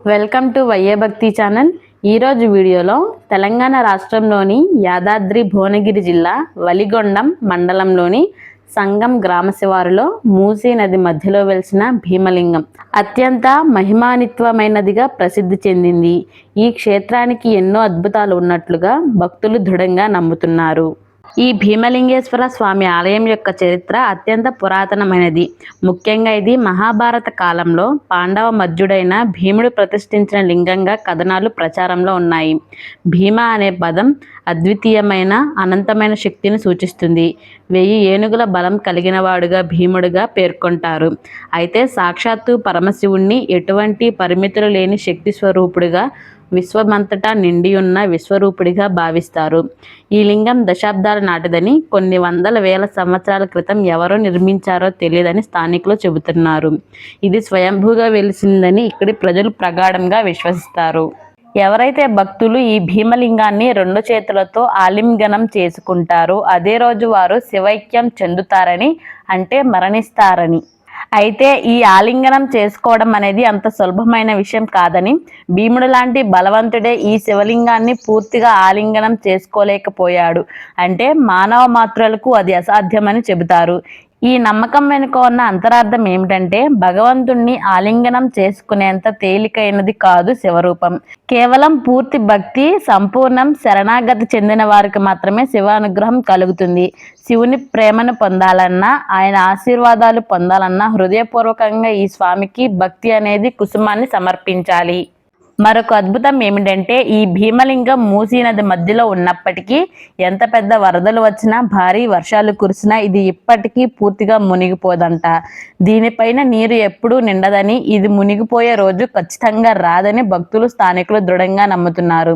Welcome to వైఏ భక్తి channel. ఈరోజు వీడియోలో తెలంగాణ రాష్ట్రంలోని యాదాద్రి భువనగిరి జిల్లా వలిగొండం మండలంలోని సంగం గ్రామ శివారులో మూసీ నది మధ్యలో వెలిసిన భీమలింగం అత్యంత మహిమాన్వితమైనదిగా ప్రసిద్ధి చెందింది. ఈ క్షేత్రానికి ఎన్నో అద్భుతాలు ఉన్నట్లుగా భక్తులు దృఢంగా నమ్ముతున్నారు. ఈ భీమలింగేశ్వర స్వామి ఆలయం యొక్క చరిత్ర అత్యంత పురాతనమైనది. ముఖ్యంగా ఇది మహాభారత కాలంలో పాండవ మధ్యుడైన భీముడు ప్రతిష్ఠించిన లింగంగా కథనాలు ప్రచారంలో ఉన్నాయి. భీమ అనే పదం అద్వితీయమైన అనంతమైన శక్తిని సూచిస్తుంది. 1000 ఏనుగుల బలం కలిగినవాడుగా భీముడుగా పేర్కొంటారు. అయితే సాక్షాత్తు పరమశివుణ్ణి ఎటువంటి పరిమితులు లేని శక్తి స్వరూపుడుగా, విశ్వమంతటా నిండి ఉన్న విశ్వరూపుడిగా భావిస్తారు. ఈ లింగం దశాబ్దాల నాటిదని, కొన్ని వందల వేల సంవత్సరాల క్రితం ఎవరో నిర్మించారో తెలియదని స్థానికులు చెబుతున్నారు. ఇది స్వయంభూగా వెలిసిందని ఇక్కడి ప్రజలు ప్రగాఢంగా విశ్వసిస్తారు. ఎవరైతే భక్తులు ఈ భీమలింగాన్ని 2 చేతులతో ఆలింగనం చేసుకుంటారో అదే రోజు వారు శివైక్యం చెందుతారని, అంటే మరణిస్తారని. అయితే ఈ ఆలింగనం చేసుకోవడం అనేది అంత సులభమైన విషయం కాదని, భీముడు లాంటి బలవంతుడే ఈ శివలింగాన్ని పూర్తిగా ఆలింగనం చేసుకోలేకపోయాడు, అంటే మానవ మాత్రులకు అది అసాధ్యమని చెబుతారు. ఈ నమ్మకం వెనుక ఉన్న అంతరార్థం ఏమిటంటే, భగవంతుణ్ణి ఆలింగనం చేసుకునేంత తేలికైనది కాదు శివరూపం. కేవలం పూర్తి భక్తి, సంపూర్ణం శరణాగతి చెందిన వారికి మాత్రమే శివానుగ్రహం కలుగుతుంది. శివుని ప్రేమను పొందాలన్నా, ఆయన ఆశీర్వాదాలు పొందాలన్నా హృదయపూర్వకంగా ఈ స్వామికి భక్తి అనేది కుసుమాన్ని సమర్పించాలి. మరొక అద్భుతం ఏమిటంటే, ఈ భీమలింగం మూసీ నది మధ్యలో ఉన్నప్పటికీ ఎంత పెద్ద వరదలు వచ్చినా, భారీ వర్షాలు కురిసినా ఇది ఇప్పటికీ పూర్తిగా మునిగిపోదంట. దీనిపైన నీరు ఎప్పుడూ నిండదని, ఇది మునిగిపోయే రోజు ఖచ్చితంగా రాదని భక్తులు, స్థానికులు దృఢంగా నమ్ముతున్నారు.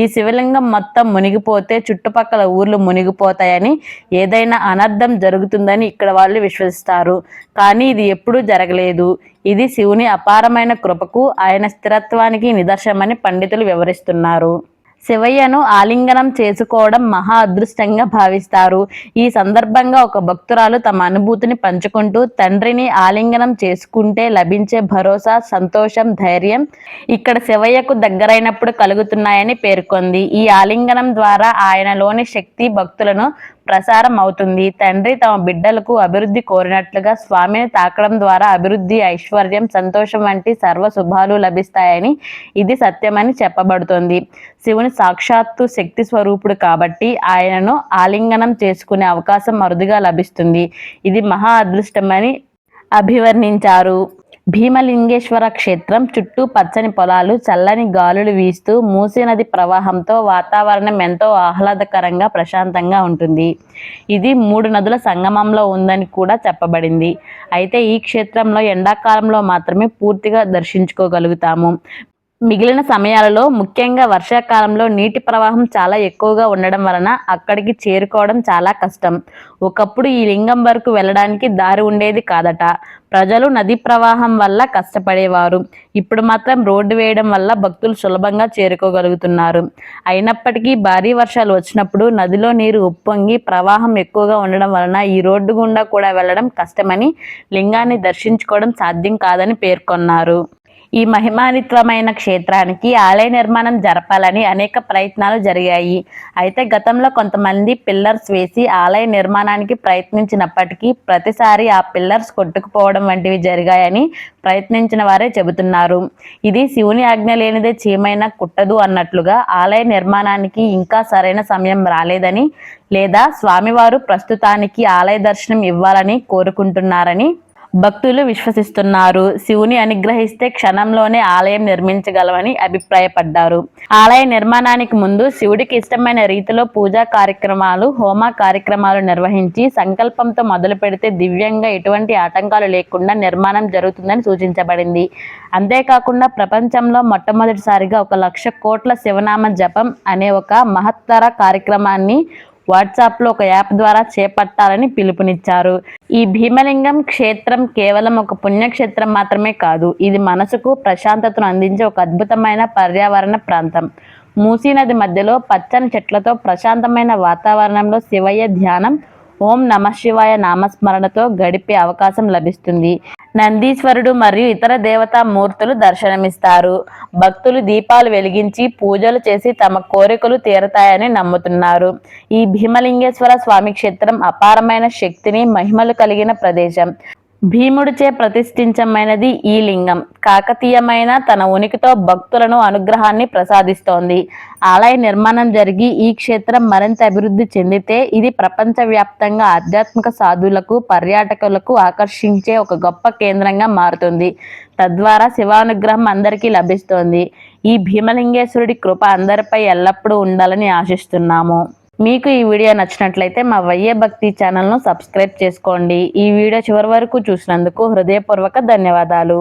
ఈ శివలింగం మొత్తం మునిగిపోతే చుట్టుపక్కల ఊర్లు మునిగిపోతాయని, ఏదైనా అనర్థం జరుగుతుందని ఇక్కడ వాళ్ళు విశ్వసిస్తారు. కానీ ఇది ఎప్పుడూ జరగలేదు. ఇది శివుని అపారమైన కృపకు, ఆయన స్థిరత్వానికి నిదర్శనమని పండితులు వివరిస్తున్నారు. శివయ్యను ఆలింగనం చేసుకోవడం మహా అదృష్టంగా భావిస్తారు. ఈ సందర్భంగా ఒక భక్తురాలు తమ అనుభూతిని పంచుకుంటూ, తండ్రిని ఆలింగనం చేసుకుంటే లభించే భరోసా, సంతోషం, ధైర్యం ఇక్కడ శివయ్యకు దగ్గరైనప్పుడు కలుగుతున్నాయని పేర్కొంది. ఈ ఆలింగనం ద్వారా ఆయనలోని శక్తి భక్తులను ప్రసారం అవుతుంది. తండ్రి తమ బిడ్డలకు అభివృద్ధి కోరినట్లుగా స్వామిని తాకడం ద్వారా అభివృద్ధి, ఐశ్వర్యం, సంతోషం వంటి సర్వ శుభాలు లభిస్తాయని, ఇది సత్యమని చెప్పబడుతోంది. శివుని సాక్షాత్తు శక్తి స్వరూపుడు కాబట్టి ఆయనను ఆలింగనం చేసుకునే అవకాశం అరుదుగా లభిస్తుంది. ఇది మహా అదృష్టమని అభివర్ణించారు. భీమలింగేశ్వర క్షేత్రం చుట్టూ పచ్చని పొలాలు, చల్లని గాలులు వీస్తూ మూసీ నది ప్రవాహంతో వాతావరణం ఎంతో ఆహ్లాదకరంగా, ప్రశాంతంగా ఉంటుంది. ఇది 3 నదుల సంగమంలో ఉందని కూడా చెప్పబడింది. అయితే ఈ క్షేత్రంలో ఎండాకాలంలో మాత్రమే పూర్తిగా దర్శించుకోగలుగుతాము. మిగిలిన సమయాలలో, ముఖ్యంగా వర్షాకాలంలో నీటి ప్రవాహం చాలా ఎక్కువగా ఉండడం వలన అక్కడికి చేరుకోవడం చాలా కష్టం. ఒకప్పుడు ఈ లింగం వరకు వెళ్ళడానికి దారి ఉండేది కాదట. ప్రజలు నదీ ప్రవాహం వల్ల కష్టపడేవారు. ఇప్పుడు మాత్రం రోడ్డు వేయడం వల్ల భక్తులు సులభంగా చేరుకోగలుగుతున్నారు. అయినప్పటికీ భారీ వర్షాలు వచ్చినప్పుడు నదిలో నీరు ఉప్పొంగి ప్రవాహం ఎక్కువగా ఉండడం వలన ఈ రోడ్డు గుండా కూడా వెళ్ళడం కష్టమని, లింగాన్ని దర్శించుకోవడం సాధ్యం కాదని పేర్కొన్నారు. ఈ మహిమాన్వితమైన క్షేత్రానికి ఆలయ నిర్మాణం జరపాలని అనేక ప్రయత్నాలు జరిగాయి. అయితే గతంలో కొంతమంది పిల్లర్స్ వేసి ఆలయ నిర్మాణానికి ప్రయత్నించినప్పటికీ ప్రతిసారి ఆ పిల్లర్స్ కొట్టుకుపోవడం వంటివి జరిగాయని ప్రయత్నించిన వారే చెబుతున్నారు. ఇది శివుని ఆజ్ఞ లేనిదే చీమైనా కుట్టదు అన్నట్లుగా ఆలయ నిర్మాణానికి ఇంకా సరైన సమయం రాలేదని, లేదా స్వామివారు ప్రస్తుతానికి ఆలయ దర్శనం ఇవ్వాలని కోరుకుంటున్నారని భక్తులు విశ్వసిస్తున్నారు. శివుని అనుగ్రహిస్తే క్షణంలోనే ఆలయం నిర్మించగలమని అభిప్రాయపడ్డారు. ఆలయ నిర్మాణానికి ముందు శివుడికి ఇష్టమైన రీతిలో పూజా కార్యక్రమాలు, హోమ కార్యక్రమాలు నిర్వహించి సంకల్పంతో మొదలు పెడితే దివ్యంగా, ఎటువంటి ఆటంకాలు లేకుండా నిర్మాణం జరుగుతుందని సూచించబడింది. అంతేకాకుండా ప్రపంచంలో మొట్టమొదటిసారిగా 1,00,000 కోట్ల శివనామ జపం అనే ఒక మహత్తర కార్యక్రమాన్ని వాట్సాప్లో ఒక యాప్ ద్వారా చేపట్టాలని పిలుపునిచ్చారు. ఈ భీమలింగం క్షేత్రం కేవలం ఒక పుణ్యక్షేత్రం మాత్రమే కాదు, ఇది మనసుకు ప్రశాంతతను అందించే ఒక అద్భుతమైన పర్యావరణ ప్రాంతం. మూసీ నది మధ్యలో పచ్చని చెట్లతో ప్రశాంతమైన వాతావరణంలో శివయ్య ధ్యానం ఓం నమః శివాయ నామస్మరణతో గడిపే అవకాశం లభిస్తుంది. నందీశ్వరుడు మరియు ఇతర దేవతా మూర్తులు దర్శనమిస్తారు. భక్తులు దీపాలు వెలిగించి పూజలు చేసి తమ కోరికలు తీరతాయని నమ్ముతున్నారు. ఈ భీమలింగేశ్వర స్వామి క్షేత్రం అపారమైన శక్తిని, మహిమలు కలిగిన ప్రదేశం. భీముడిచే ప్రతిష్ఠించమైనది ఈ లింగం. కాకతీయమైన తన ఉనికితో భక్తులను అనుగ్రహాన్ని ప్రసాదిస్తోంది. ఆలయ నిర్మాణం జరిగి ఈ క్షేత్రం మరింత అభివృద్ధి చెందితే ఇది ప్రపంచవ్యాప్తంగా ఆధ్యాత్మిక సాధువులకు, పర్యాటకులకు ఆకర్షించే ఒక గొప్ప కేంద్రంగా మారుతుంది. తద్వారా శివానుగ్రహం అందరికీ లభిస్తోంది. ఈ భీమలింగేశ్వరుడి కృప అందరిపై ఎల్లప్పుడూ ఉండాలని ఆశిస్తున్నాము. మీకు ఈ వీడియో నచ్చినట్లయితే మా వైఏ భక్తి ఛానల్ను సబ్స్క్రైబ్ చేసుకోండి. ఈ వీడియో చివరి వరకు చూసినందుకు హృదయపూర్వక ధన్యవాదాలు.